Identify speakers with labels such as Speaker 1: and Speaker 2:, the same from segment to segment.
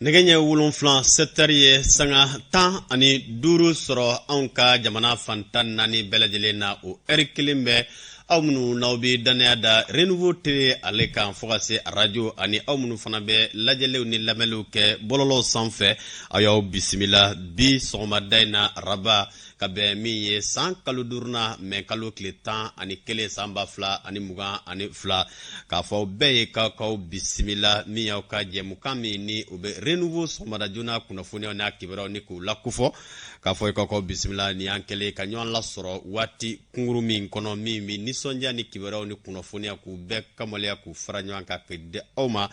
Speaker 1: Neganye wulunflan setariye sanga tan ani duru soro anka jamana fantan nani belajelena o erkilimbe awmunu nawbi danada renouveau télé aleka fogase radio ani awmunu fanabe lajelew ni lamelu ke bololo sanfɛ ayaw bisimila bi sɔgɔma dayna raba kabe miye san kalo durna men kalo kile tan ani kele samba fla ani mugan ani fla ka fɔ bɛɛ ye kaw bisimila min y'aw ka jɛmukan min ni o bɛ renouveau sɔgɔmada joona kunnafoniyaw n'a kibaruyaw ni k'u lakofɔ ka fɔ kaw bisimila ni an kɛlen ka ɲɔgɔn lasɔrɔ waati kunguru min kɔnɔ min bi nisɔndiya ni kibaruyaw ni kunnafoniya k'u bɛɛ kamaleya k'u fara ɲɔgɔn kan ka di aw ma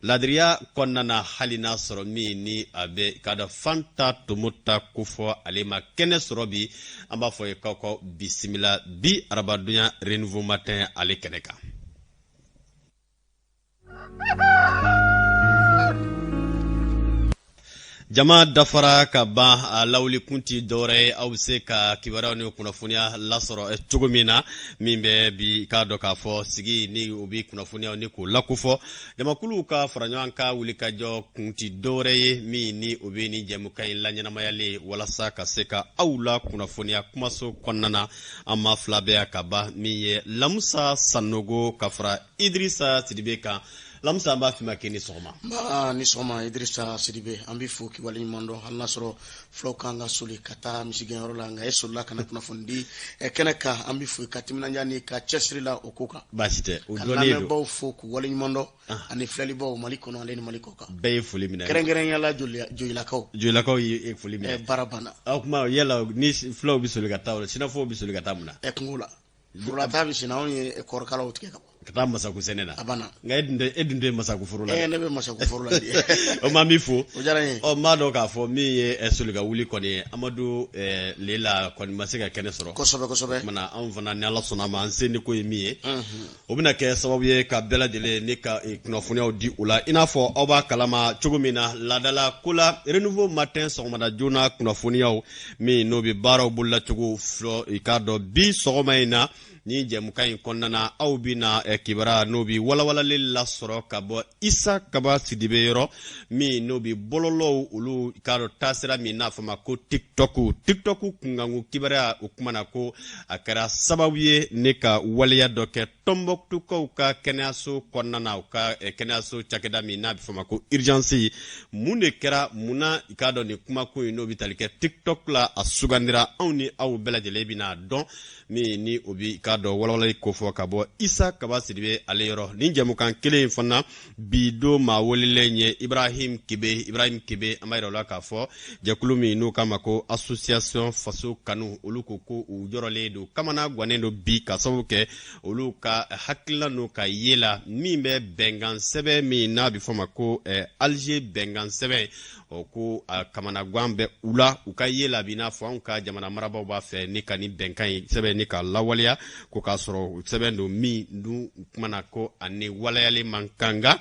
Speaker 1: ladiriya kɔnɔna hali n'a sɔrɔ min ni a bɛ kada fanta tomota kofɔ ale ma kɛnɛ sɔrɔ bi an b'a fɔ kaw bisimila bi arabadonya renouveau matin ale kɛnɛ kan. Jama dafara ka ban a lawli kunti dore aw se ka kibaruyaw ni kunnafoniya lasɔrɔ cogo min na min bɛ bi ka dɔ k'a fɔ sigi ni o bi kunnafoniyaw ni k'o lakofɔ jamakulu ka fara ɲɔgɔn ka wuli ka jɔ kunti dore ye min ni o bɛ ni jɛmukan in laɲɛnamayalen walasa ka se ka aw la kunnafoniya kumaso kɔnɔna na an ma fila bɛ ka ban min ye Lamusa Sanogo ka fara Idrissa Sidibe kan. Lamusa b'a fima kini sɔgɔma.
Speaker 2: Ni sɔgɔma Idrissa Sidibe an bɛ fo kiwale ɲuman dɔn hali n'a sɔrɔ fulaw kan ka soli ka taa misigɛnyɔrɔ la nka e solila ka na kunnafoni di kɛnɛ kan an bɛ fo ka timinanja ni ka cɛsiri la o ko kan.
Speaker 1: Baasi tɛ o
Speaker 2: ka
Speaker 1: dɔnnen don.
Speaker 2: lamɛnbaaw fo k'u wale ɲuman dɔn ani filɛlibaw Mali kɔnɔ ale ni Mali kɔ kan.
Speaker 1: Bɛɛ ye foli minɛ.
Speaker 2: Kɛrɛnkɛrɛnyala Joyilakaw.
Speaker 1: Joyilakaw ye foli minɛ.
Speaker 2: Baara banna.
Speaker 1: O kuma yala ni fulaw bɛ soli ka taa o sinafow bɛ soli ka taa mun na.
Speaker 2: Kungo la. Furulata bɛ sin anw ye kɔrɔkalaw tigɛ ka bɔ.
Speaker 1: Ka taa masaku sɛnɛ na.
Speaker 2: A banna.
Speaker 1: Nka e dun tɛ masaku foro la.
Speaker 2: Ne bɛ masaku foro la de.
Speaker 1: O ma min fo.
Speaker 2: O diyara n ye.
Speaker 1: Ɔ m'a dɔn k'a fɔ min ye soli ka wuli kɔni ye Amadu Lela kɔni ma se ka kɛnɛ sɔrɔ.
Speaker 2: Kosɛbɛ kosɛbɛ.
Speaker 1: Mana anw fana ni Ala sɔnna ma an se ni ko ye min ye. O bɛna kɛ sababu ye ka bɛɛ lajɛlen ne ka kunnafoniyaw di o la i n'a fɔ aw b'a kalama cogo min na laadala ko la renouveau matin sɔgɔmada joona kunnafoniyaw min n'o bɛ baaraw bolodacogo fɔ i k'a dɔn bi sɔgɔma in na ni jɛmukan in kɔnɔna na aw bɛna kibaruya n'o bɛ walawalali lasɔrɔ ka bɔ Isa Kaba Sidibe yɔrɔ min n'o bɛ bɔlɔlɔw olu k'a dɔn taasira min n'a fɔ ma ko TikTok kunkanko kibaruya o kuma na ko a kɛra sababu ye ne ka waleya dɔ kɛ Tɔnbɔkutukaw ka kɛnɛyaso kɔnɔna na u ka kɛnɛyaso cakɛda min n'a bɛ fɔ ma ko urgence mun de kɛra munna i k'a dɔn nin kumako in n'o bɛ tali kɛ TikTok la a sugandira anw ni aw bɛɛ lajɛlen bɛna dɔn min ni o bɛ k'a dɔn walawalali ko fɔ ka bɔ Isa Kaba Sidibe ale yɔrɔ nin jɛmukan kelen in fana bi don maa welelen ye Ibrahim Kebe an b'a yira o la k'a fɔ jɛkulu min n'o k'a ma ko association faso kanu olu ko u jɔrɔlen don kamana gannen don bi ka sababu kɛ olu ka hakilila n'u ka ye la min bɛ bɛnkan sɛbɛn min n'a bɛ fɔ ma ko Alger bɛnkan sɛbɛn o ko a kamana gan bɛ u la u ka ye la bi n'a fɔ anw ka jamana marabaaw b'a fɛ ni ka nin bɛnkan ye sɛbɛn ni ka lawaleya ko k'a sɔrɔ sɛbɛn don min dun kumana ko ani waleyali man kanga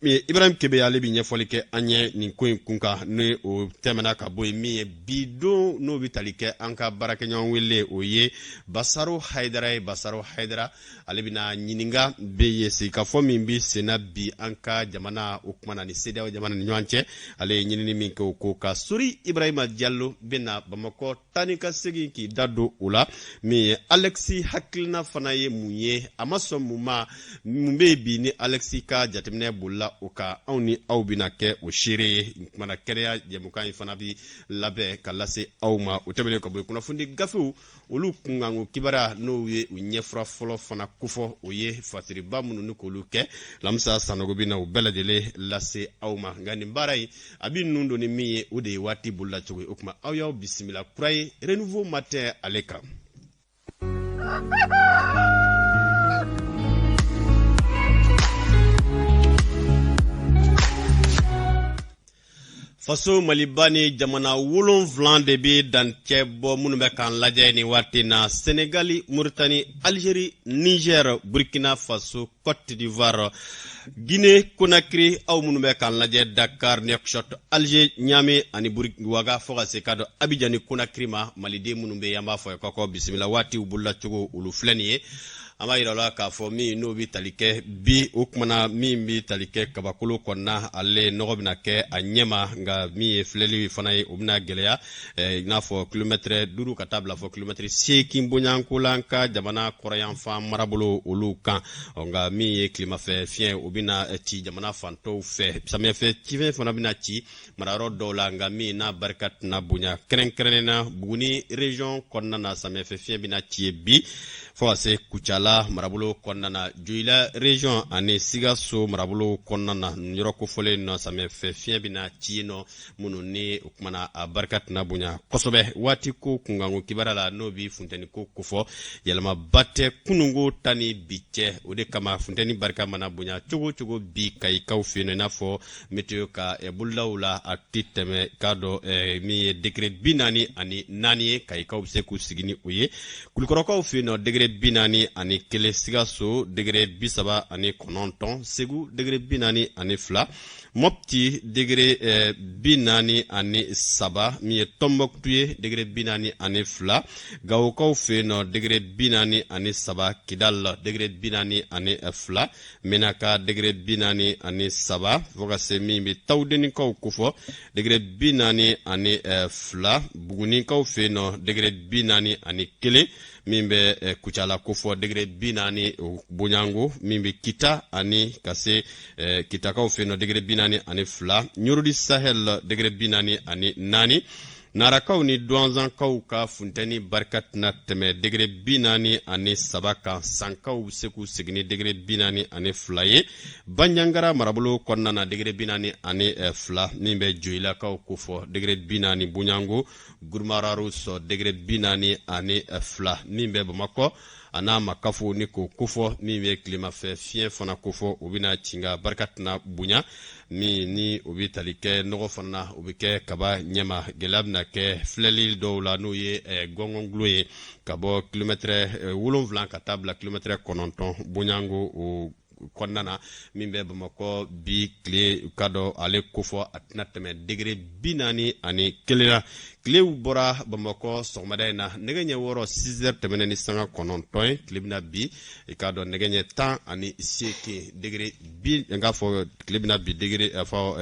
Speaker 1: Ibrahim Kebe ale bɛ ɲɛfɔli kɛ an ye nin ko in kun kan ni o tɛmɛna ka bɔ yen min ye bi don n'o bɛ tali kɛ an ka baarakɛɲɔgɔn wele o ye Basaro Hayidara ale bɛna ɲininka bɛ ye sigikafɔ min bɛ senna bi an ka jamana o kumana ni CEDEAO jamana ni ɲɔgɔn cɛ ale ye ɲinini min kɛ o ko ka Sori Ibrahima Diallo bɛna Bamakɔ taa ni ka segin k'i da don o la min ye Alexis hakilina fana ye mun ye a ma sɔn mun ma mun bɛ yen bi ni Alexis ka jateminɛ bolila o ka anw ni aw bɛna kɛ o seere ye kumana kɛnɛya jɛmukan in fana bi labɛn ka lase aw ma o tɛmɛnen ka bɔ yen kunnafoni gafew olu kunkanko kibaruya n'o ye u ɲɛfura fɔlɔ fana kofɔ o ye fasiriba minnu ni k'olu kɛ Lamusa Sanogo bɛna o bɛɛ lajɛlen lase aw ma nka nin baara in a bɛ ninnu don ni min ye o de ye waati bolodacogo ye o tuma aw y'aw bisimila kura ye renouveau matin ale kan. Faso Maliba ni jamana 7 de bɛ dancɛ bɔ minnu bɛ k'an lajɛ ni waati na Senegali, Mauritanie, Algérie, Niger, Burkina Faso, Côte d'Ivoire, Guinée, Conakry, aw minnu bɛ k'an lajɛ Dakar, Nouakchott, Alger, Niamey ani Ouaga fo ka se ka don Abidjan ni Conakry ma maliden minnu bɛ yan b'a fɔ k'aw bisimila waati u bolola cogo olu filɛ nin ye. ama irala ka fo mi no bi talike bi ukmana mi bi talike kabakulu konna alle no bina ke anyema nga mi fleli fanay ubna geleya na fo kilometre duru katabla fo kilometre seki bonyankulanka jamana korayan fa marabolo ulukan nga mi klima fe fien ubina ti jamana fanto fe samia fe tive fona bina ti mararo dola nga mi na barkat na bunya krenkrena buguni region konna na samia fe fien bina ti bi fo se kuchala marabolo konna na juila region ane sigaso marabolo konna na nyoroko fole no samia fe fien bina ti no mununi ukmana barkat na bunya kosobe wati ko kungango kibarala no bi funteni ko kufo yalama batte kunungo tani biche ode kama funteni barka mana bunya chugo bi kai kaufino nafo meteo ka bullaula atiteme kado mi decret binani ani nani kai kaufse ku sigini uye kulikoro kaufino decret binani ani kele sigaso decret bisaba ani kononton segu decret binani ani fla mopti degré binani ani saba mi tombok tuye degré binani ani fla gawkaw fe no degré binani ani saba kidal degré binani ani fla menaka degré binani ani saba foga se mi bi tawdeni kaw kufo degré binani ani fla buguni kaw fe no degré binani ani kele mimbe kuchala kufo degré binani bunyango mimbe kita ani kase kita kaw fe no degré binani ani fla nyurudi sahel degré binani ani nani narakaw ni douanzan kaw ka funteni barkat na teme degré binani ani sabaka sankaw seku signi degré binani ani flaye banyangara marabolo konna na degré binani ani fla nimbe joila kaw kufo degré binani bunyango gurmararu so degré binani ani fla nimbe bamako ana makafu ni ko kufo mi klima fe fien fona kufo ubina chinga barkat na bunya mi ni ubi talike nogo fana ubike kaba nyema gelabna ke flelil dowla no ye gongongloye kabo kilometre wulonvlan katabla kilometre kononton bunyango o konnana mimbe bamako bi clé kado ale kufo atnatme degré binani ani kelera clé bora bamako somadena negenye woro 6h temeneni sanga kononton klibna bi e kado negenye temps ani sieke degré bi nga fo klibna bi degré fo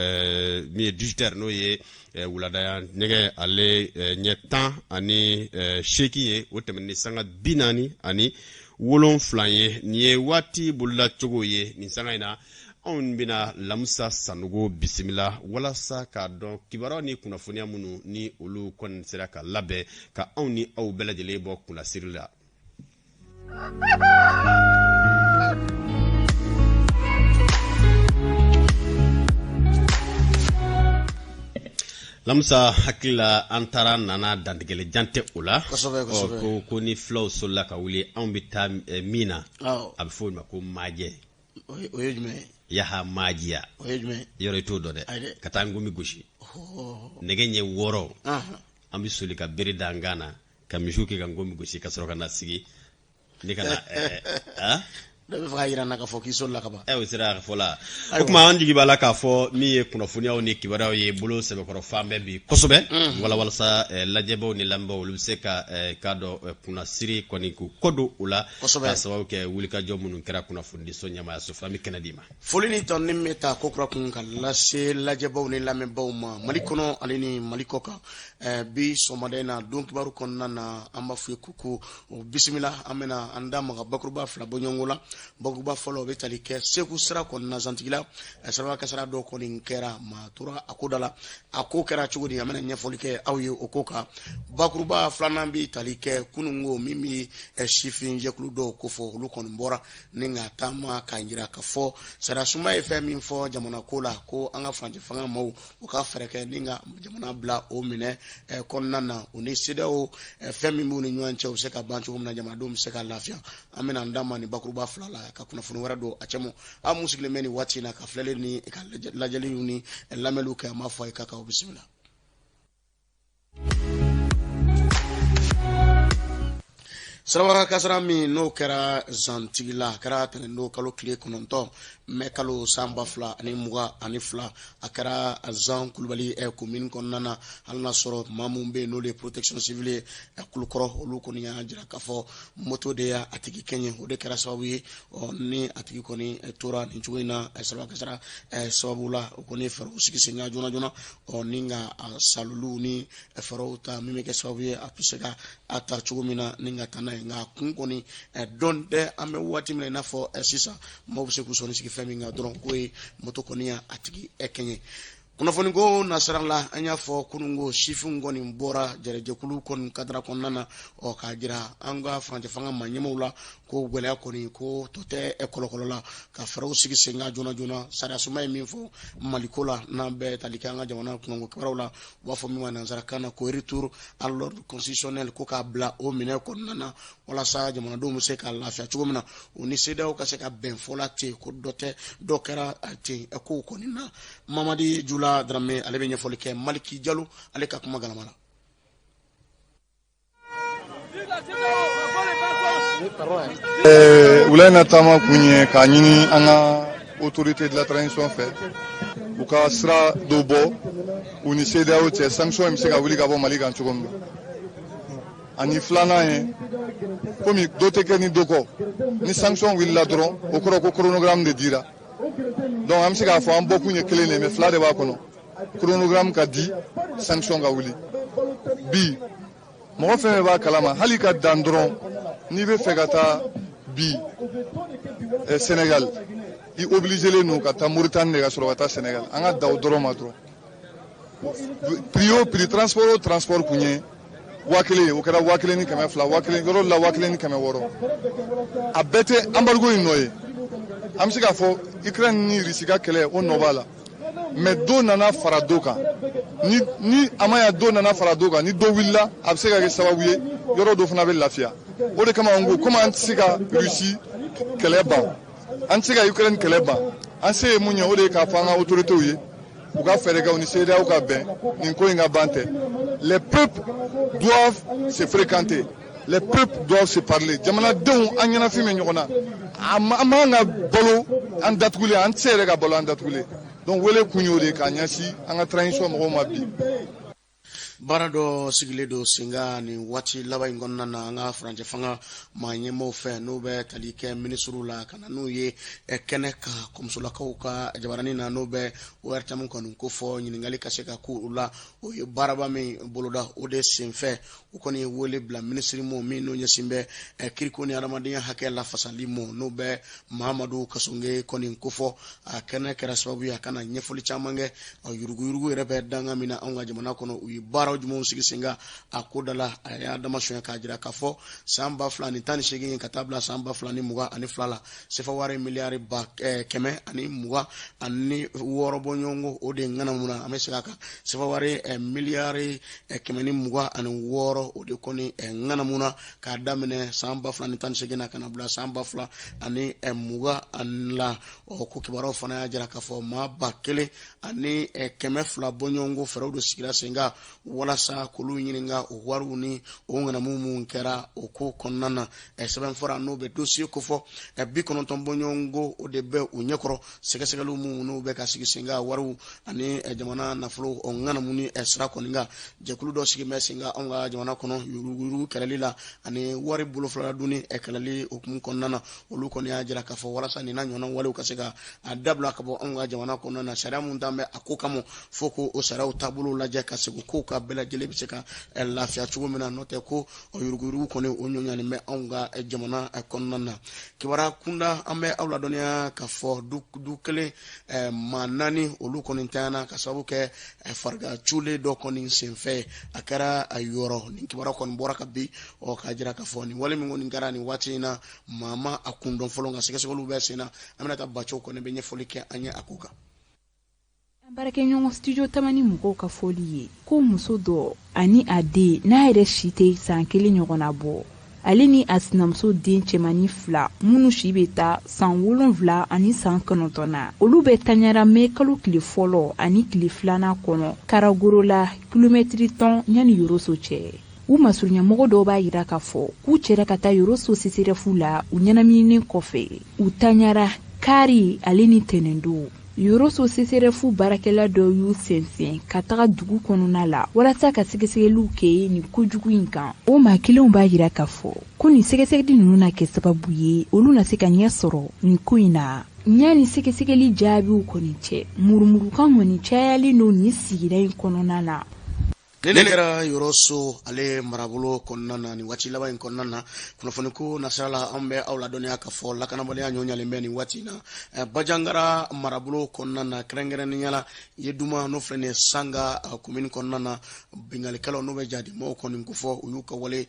Speaker 1: mi digital no ye wulada nege ale nye temps ani shekiye o temeneni sanga binani ani wolon flanye niye wati bulla chogo ye ni sangaina on bina lamsa sanugo bisimila wala sa ka don kibaro ni kuna funia munu ni olu kon sera ka labe ka on ni au bela jele bo kuna sirila lamsa hakila antara nana dandigele jante ula ko ni flow sola ka wuli on bita mina abfo ma ko maje
Speaker 2: oyejme
Speaker 1: yaha majia
Speaker 2: oyejme
Speaker 1: yore to do de katangu mi gushi negenye woro ambi soli ka beri dangana kamishuki ka ngomi gushi kasoro kana sigi nikana
Speaker 2: dabe fayira naka fo ki sol la kaba
Speaker 1: sira ka fola kuma andi gibala ka fo mi e kuna funia oni kibara ye bulo sebe ko fambe bi kosobe wala wala sa lajebo ni lambo luseka kado kuna siri koni ku kodo ula ka sababu ke wulika jomunu kera kuna fundi so nyama ya sofami kenadima
Speaker 2: folini ton nimeta kokra kun kala se lajebo ni lambo ma malikono alini malikoka bi somadena donc baru konna na amba fu kuku bismillah amena andama ga bakruba fla bonyongola boguba folo betalike seku sira konna zantigila sarwa kasara do koni kera matura akudala akokera chugudi amena nyefolike awye okoka bakruba flanambi talike kunungo mimi shifin jeklu do kofo lukon mbora ninga tama kanjira kafo sara suma fm info jamana kola ko anga franje fanga mau uka fereke ninga jamana bla o mine konna na unisida o fm mu ni nwanche useka bancho kumna jamana dum seka lafia amena ndama ni bakruba flala ka kuna funu warado achamo amusiklemeni wati na ka flele ni ka lajali uni lamelu ka mafo ka bismillah Sarawa kasara mi no kɛra zantigila kɛra tɛnɛndo kalo tile kɔnɔntɔn mɛ kalo sanba fila ani muga ani fila a kɛra zan kulubali commune kɔnɔna na hali n'a sɔrɔ maa mun bɛ yen n'o de protection civile ye kulukɔrɔ olu kɔni y'a jira k'a fɔ moto de y'a tigi kɛɲɛ o de kɛra sababu ye ni a tigi kɔni tora nin cogo in na Sarawa kasara sababu la o kɔni fɛɛrɛw sigi sen kan joona joona ni ka salulu ni fɛɛrɛw ta min bɛ kɛ sababu ye a tɛ se ka a ta cogo min na ni ka taa n'a ye nka kun kɔni dɔn tɛ an bɛ waati min na i n'a fɔ sisan maaw bɛ se k'u sɔnni sigi fɛn min kan dɔrɔn k'o ye moto kɔni y'a tigi kɛɲɛ. Kunnafoni ko nasara la an y'a fɔ kunun ko sifinw kɔni bɔra jɛrɛjɛkulu kɔni kadara kɔnɔna na k'a jira an ka farancɛ fanga ma ɲɛmaaw la ko gɛlɛya kɔni ko to tɛ kɔlɔkɔlɔ la ka fɛɛrɛw sigi sen kan joona joona sariyasuma ye min fɔ maliko la n'an bɛ tali kɛ an ka jamana kunnafoni kibaruw la u b'a fɔ min ma nanzarakan na ko retour à l'ordre constitutionnel ko k'a bila o minɛ kɔnɔna na walasa jamanadenw bɛ se ka lafiya cogo min na o ni CEDEAO ka se ka bɛn fɔla ten ko dɔ kɛra ten kow kɔni na Mamadi Jula Dramé ale bɛ ɲɛfɔli kɛ Maliki Jalo ale ka kuma galama la.
Speaker 3: Wula na taama kun ye k'a ɲini an ka autorité de la transition fɛ u ka sira dɔ bɔ u ni CEDEAO cɛ sanction bɛ se ka wuli ka bɔ Mali kan cogo min na ani filanan ye komi dɔ tɛ kɛ ni dɔ kɔ ni sanction wulila dɔrɔn o kɔrɔ ko chronogramme de dira donc an bɛ se k'a fɔ an bɔkun ye kelen de mais fila de b'a kɔnɔ chronogramme ka di sanction ka wuli bi mɔgɔ fɛn fɛn b'a kalama hali ka dan dɔrɔn n'i bɛ fɛ ka taa bi Sénégal i obligelen don ka taa Mauritanie de ka sɔrɔ ka taa Sénégal an ka da o dɔrɔn ma dɔrɔn prix o prix transport o transport kun ye 1000 o kɛra 1200 1000 yɔrɔ la 1600 a bɛɛ tɛ embargo in nɔ ye an bɛ se k'a fɔ Ukraine ni Russie ka kɛlɛ o nɔ b'a la mais do nana fara do kan ni a ma ya do nana fara do kan ni do wulila a bɛ se ka kɛ sababu ye yɔrɔ dɔ fana bɛ lafiya o de kama an ko komi an tɛ se ka Russie kɛlɛ ban an tɛ se ka Ukraine kɛlɛ ban an se ye mun ye o de ye k'a fɔ an ka autorités ye u ka fɛɛrɛ kɛ u ni CEDEAO ka bɛn nin ko in ka ban tɛ les peuples doivent se fréquenter les peuples doivent se parler jamanadenw an ɲɛnafin bɛ ɲɔgɔn na an m'an ka balo an datugulen an tɛ se yɛrɛ ka balo an datugulen donc wele kun y'o de ye k'a ɲɛsin an ka transition mɔgɔw ma bi.
Speaker 2: Baara dɔ sigilen don senga ni waati laban in kɔnɔna na an ka farancɛ fanga maa ɲɛmaaw fɛ n'o bɛ tali kɛ minisiriw la ka na n'o ye kɛnɛ ka kɔmusolakaw ka jabaranin na n'o bɛ o yɛrɛ caman kɔni ko fɔ ɲininkali ka se ka k'u la o ye baaraba min boloda o de senfɛ o kɔni ye wele bila minisiri mo min n'o ɲɛsin bɛ kiriko ni adamadenya hakɛ lafasali mo n'o bɛ Mahamadu Kasonge kɔni ko fɔ a kɛnɛ kɛra sababu ye a kana ɲɛfɔli caman kɛ yuruguyurugu yɛrɛ bɛ danga min na anw ka jamana kɔnɔ u ye baara jumɛnw sigi sen kan a ko da la a y'a damasiyɛn k'a jira k'a fɔ san 2018 ka taa bila san 2022 la sefa wari miliyari 120 ani 6 bɔɲɔgɔnko o de ŋanamu na an bɛ segin a kan sefa wari miliyari 126 o de kɔni ŋanamu na k'a daminɛ san 2018 na ka na bila san 2022 la ko kibaruyaw fana y'a jira k'a fɔ maa 1000 ani 200 bɔɲɔgɔnko fɛɛrɛw de sigira sen kan walasa k'olu ɲininka o wariw ni o ŋanamu mun kɛra o ko kɔnɔna na sɛbɛn fɔra n'o bɛ dossier ko fɔ 90 bɔɲɔgɔnko o de bɛ u ɲɛkɔrɔ sɛgɛsɛgɛliw mun n'o bɛ ka sigi sen kan wariw ani jamana nafolo o ŋanamu ni sira kɔni kan jɛkulu dɔ sigi bɛ sen kan anw ka jamana kɔnɔ yuruguyurugu kɛlɛli la ani wari bolofila dunni kɛlɛli hukumu kɔnɔna na olu kɔni y'a jira k'a fɔ walasa nin n'a ɲɔgɔnna walew ka se ka dabila ka bɔ anw ka jamana kɔnɔna na sariya mun t'an bɛ a ko kama fo ko o sariyaw taabolo lajɛ ka segin kow ka bɛɛ lajɛlen bɛ se ka lafiya cogo min na n'o tɛ ko yuruguyurugu kɔni o ɲɔɲanen bɛ anw ka jamana kɔnɔna na kibaruya kunda an bɛ aw ladɔnniya k'a fɔ du kelen maa 4 olu kɔni tanyana ka sababu kɛ farigaculen dɔ kɔni senfɛ a kɛra a yɔrɔ nin kibaruya kɔni bɔra ka bi k'a jira k'a fɔ nin wale min kɔni kɛra nin waati in na maa ma a kun dɔn fɔlɔ nka sɛgɛsɛgɛliw bɛ sen na an bɛna taa Bacow kɔni bɛ ɲɛfɔli kɛ an ye a ko kan.
Speaker 4: Baarakɛɲɔgɔn studio tamani mɔgɔw ka fɔli ye ko muso dɔ ani a den n'a yɛrɛ si tɛ san 1 ɲɔgɔnna bɔ ale ni a sinamuso den cɛmani 2 minnu si bɛ taa san 7 ani san 9 na olu bɛ taɲara mɛ kalo tile fɔlɔ ani tile 2nan kɔnɔ Karagoro la kilomɛtiri 10 yanni Yoroso cɛ u masurunyamɔgɔ dɔw b'a yira k'a fɔ k'u cɛra ka taa Yoroso CCRF la u ɲɛnamininen kɔfɛ u tanyara Kari ale ni Tɛnɛndo. Yoroso CCRF baarakɛla dɔw y'u sɛnsɛn ka taga dugu kɔnɔna la walasa ka sɛgɛsɛgɛliw kɛ nin kojugu in kan. O maa kelenw b'a yira k'a fɔ ko nin sɛgɛsɛgɛli ninnu na kɛ sababu ye olu na se ka ɲɛ sɔrɔ nin ko in na. Ɲani sɛgɛsɛgɛli jaabiw kɔni cɛ murumurukan kɔni cayalen don nin sigida in kɔnɔna na.
Speaker 2: Nene kɛra Yoroso ale marabolo kɔnɔna na ni waati laban in kɔnɔna na kunnafoni ko nasirala an bɛ aw ladɔnniya k'a fɔ lakanabaliya ɲɔɲalen bɛ nin waati na Bajangara marabolo kɔnɔna na kɛrɛnkɛrɛnnenya la Yeduma n'o filɛ nin ye Sanga commune kɔnɔna na bingalikɛlaw n'o bɛ jadimɔgɔw kɔni ko fɔ u y'u ka wale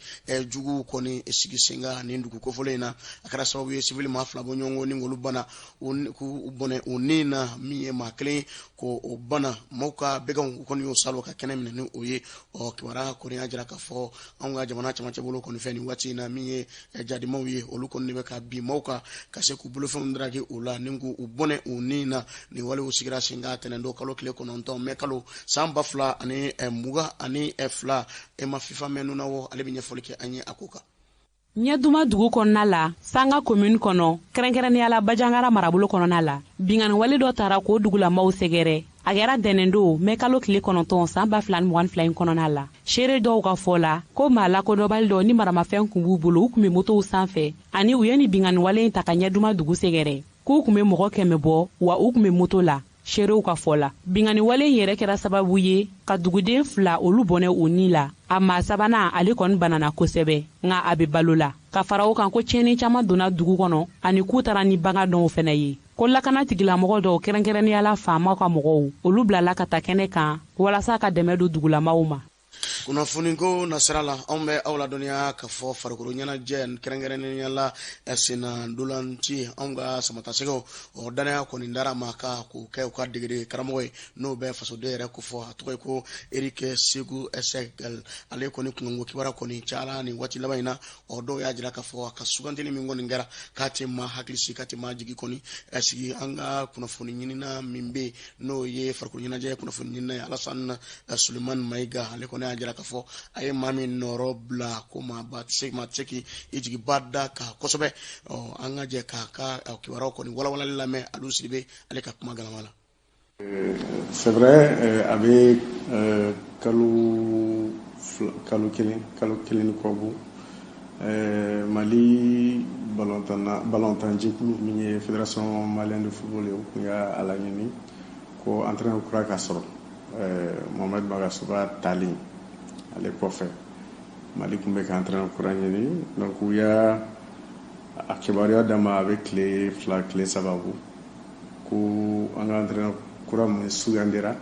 Speaker 2: juguw kɔni sigi sen kan nin dugu kofɔlen in na a kɛra sababu ye civil maa fila bɔ ɲɔgɔn kɔ ni olu bana k'u bɔnɛ o nin na min ye maa kelen ko o bana maaw ka bɛganw kɔni y'o salon ka kɛnɛ minɛ ni o ye kibaruya kɔni y'a jira k'a fɔ anw ka jamana camancɛ bolo kɔni fɛ nin waati in na min ye jadimaw ye olu kɔni de bɛ ka bin maaw ka se k'u bolofɛnw daraki o la ni k'u bɔnɛ o nin na nin walew sigira sen kan Tɛnɛndo kalo tile 9 mai kalo san 2022 Emma Fifa mɛnuna wo ale bɛ ɲɛfɔli kɛ an ye a ko kan.
Speaker 5: Ɲɛduma dugu kɔnɔna la Sanga commune kɔnɔ kɛrɛnkɛrɛnnenya la Bajangara marabolo kɔnɔna la bingani wale dɔ taara k'o dugulamaw sɛgɛrɛ a kɛra Tɛnɛndo mai kalo tile 9 san 2022 in kɔnɔna la seere dɔw ka fɔ la ko maa lakodɔnbali dɔ ni maramafɛn kun b'u bolo u kun bɛ motow sanfɛ ani u ye ni bingani wale in ta ka Ɲɛduma dugu sɛgɛrɛ k'u kun bɛ mɔgɔ 100 bɔ wa u kun bɛ moto la seerew ka fɔ la bingani wale in yɛrɛ kɛra sababu ye ka duguden 2 olu bɔnɛ o ni la a maa sabanan ale kɔni banana kosɛbɛ nka a bɛ balo la ka fara o kan ko cɛni caman donna dugu kɔnɔ ani k'u taara ni bagan dɔw fɛnɛ ye ko lakana tigilamɔgɔ dɔw kɛrɛnkɛrɛnnenya la faamaw ka mɔgɔw olu bilala ka taa kɛnɛ kan walasa ka dɛmɛ don dugulamaw ma.
Speaker 2: Kunnafoni ko nasirala anw bɛ aw ladɔnniya k'a fɔ farikolo ɲɛnajɛ kɛrɛnkɛrɛnnenya la senna ndolanci anw ka samatasɛgɛw o danaya kɔni dara ma ka k'o kɛ u ka degere karamɔgɔ ye n'o bɛ fasoden yɛrɛ ko fɔ a tɔgɔ ye ko Eric Segu Ezekiel ale kɔni kunkanko kibaruya kɔni cayala nin waati laban in na o dɔw y'a jira k'a fɔ a ka sugantili min kɔni kɛra k'a tɛ maa hakili sigi k'a tɛ maa jigi kɔni sigi an ka kunnafoni ɲinina min bɛ n'o ye farikolo ɲɛnajɛ kunnafoni ɲinina ye Alassane Sulemani Mayiga ale kɔni y'a jira k'a fɔ a ye maa min nɔrɔ bila ko maa tɛ se k'i jigi ba da ka kosɛbɛ an ka jɛ k'a ka kibaruyaw kɔni walawalali lamɛn Aliou Sidibe ale ka kuma galama la.
Speaker 6: C'est vrai a bɛ kalo kelen kɔ bɔ Mali balontan jɛkulu min ye Fédération Malienne de Football ye o kun y'a laɲini ko entraîneur kura ka sɔrɔ Mohamed Magasuba tali ale kɔfɛ Mali kun bɛ ka entraîneur kura ɲini donc u y'a a kibaruya d'a ma a bɛ tile 2 tile 3 bɔ ko an ka entraîneur kura min sugandira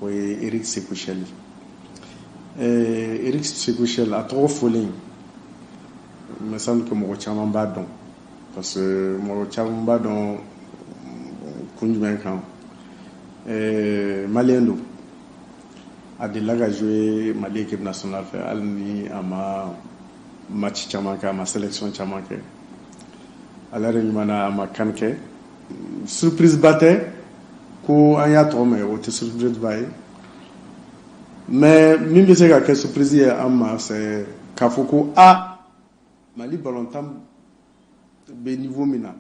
Speaker 6: o ye Eric Sékouchel Eric Sékouchel a tɔgɔ fɔlen il me semble que mɔgɔ caman b'a dɔn parce que mɔgɔ caman b'a dɔn kun jumɛn kan malien don a delila ka jouer Mali équipe nationale fɛ hali ni a ma match caman kɛ a ma sélection caman kɛ ala yɛrɛ ɲuman na a ma kan kɛ surprise ba tɛ ko an y'a tɔgɔ mɛn o tɛ surprise ba ye mais min bɛ se ka kɛ surprise ye an ma c'est k'a fɔ ko Mali ballontan bɛ niveau min na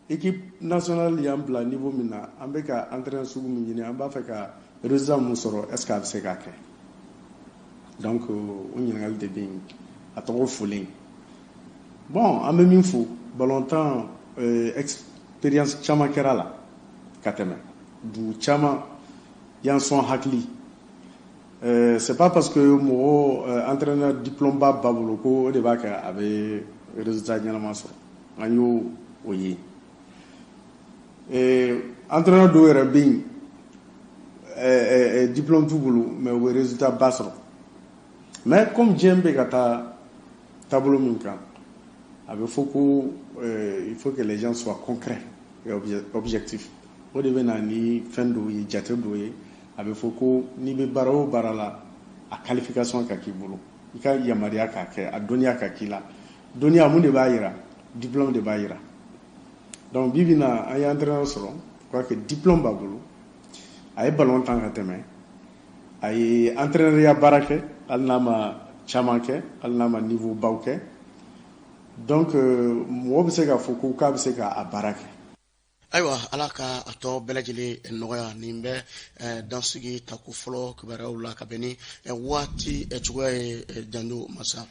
Speaker 6: équipe nationale y'an bila niveau min na an bɛ ka entraîneur sugu min ɲini an b'a fɛ ka résultat mun sɔrɔ est-ce que a bɛ se k'a kɛ donc o ɲininkali de bɛ yen a tɔgɔ fɔlen bon an bɛ min fɔ ballontan expérience caman kɛra la ka tɛmɛ dugu caman y'an sɔn hakili c'est pas parce que mɔgɔ entraîneur diplôme b'a bolo ko o de b'a kɛ a bɛ résultat ɲɛnama sɔrɔ an y'o o ye entraîneur dɔw yɛrɛ bɛ yen diplôme t'u bolo mais o bɛ résultat ba sɔrɔ mais comme diɲɛ bɛ ka taa taabolo min kan a bɛ fɔ ko il faut que les gens soient concrets et objectifs o de bɛ na ni fɛn dɔw ye jate dɔw ye a bɛ fɔ ko n'i bɛ baara o baara la a qualification ka k'i bolo i ka yamaruya k'a kɛ a dɔnniya ka k'i la dɔnniya mun de b'a jira diplôme de b'a jira donc bi bi in na an ye entraîneur sɔrɔ je crois que diplôme b'a bolo a ye ballon tan ka tɛmɛ a ye entraîneuriya baara kɛ hali n'a ma caman kɛ hali n'a ma niveau baw kɛ donc mɔgɔ bɛ se k'a fɔ ko k'a bɛ se k'a baara kɛ.
Speaker 2: Ayiwa ala ka a tɔ bɛɛ lajɛlen nɔgɔya nin bɛ dansigi tako fɔlɔ kibaruyaw la ka bɛn ni waati cogoya ye janjo masa.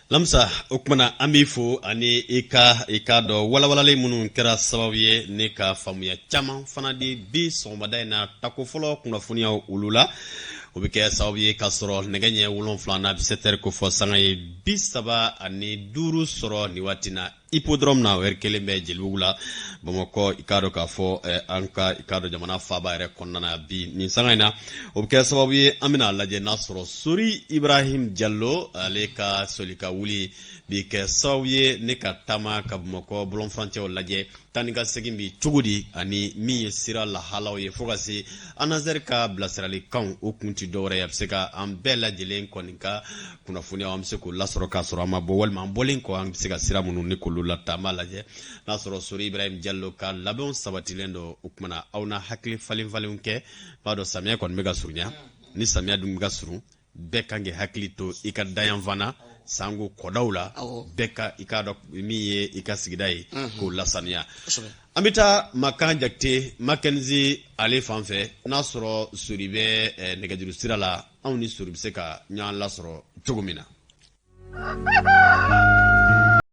Speaker 1: Lamsa o kumana an b'i fo ani i ka dɔn walawalalen minnu kɛra sababu ye ne ka faamuya caman fana di bi sɔgɔmada in na tako fɔlɔ kunnafoniyaw olu la o bɛ kɛ sababu ye ka sɔrɔ nɛgɛ ɲɛ 7 na 17h ko fɔ sanga ye 35 sɔrɔ ni waati na hippodrome na heure kelen bɛ Jelibugu la Bamakɔ i ka dɔn k'a fɔ an ka i ka dɔn jamana faaba yɛrɛ kɔnɔna na bi nin sanga in na o bɛ kɛ sababu ye an bɛna lajɛ n'a sɔrɔ Sori Ibrahim Diallo ale ka soli ka wuli bi kɛ sababu ye ne ka taama ka Bamakɔ bɔlɔn furancɛw lajɛ tani ka segin bi cogo di ani min ye sira lahalaw ye fo ka se Anazɛri ka bilasiralikanw o kun ti dɔwɛrɛ ye a bɛ se ka an bɛɛ lajɛlen kɔni ka kunnafoniyaw an bɛ se k'o lasɔrɔ k'a sɔrɔ an ma bɔ walima an bɔlen kɔ an bɛ se ka sira minnu ni k'olu la taama lajɛ n'a sɔrɔ Sori Ibrahim Diallo ka labɛnw sabatilen don o kumana aw na hakili falen-falenw kɛ b'a dɔn samiya kɔni bɛ ka surunya ni samiya dun bɛ ka surun bɛɛ kan k'i hakili to i ka dayanfana sango kɔdaw la bɛɛ ka i ka dɔn min ye i ka sigida ye k'o lasaniya an bɛ taa Makan Jakite Mackenzie ale fan fɛ n'a sɔrɔ Sori bɛ nɛgɛjuru sira la anw ni Sori bɛ se ka ɲɔgɔn lasɔrɔ cogo min na.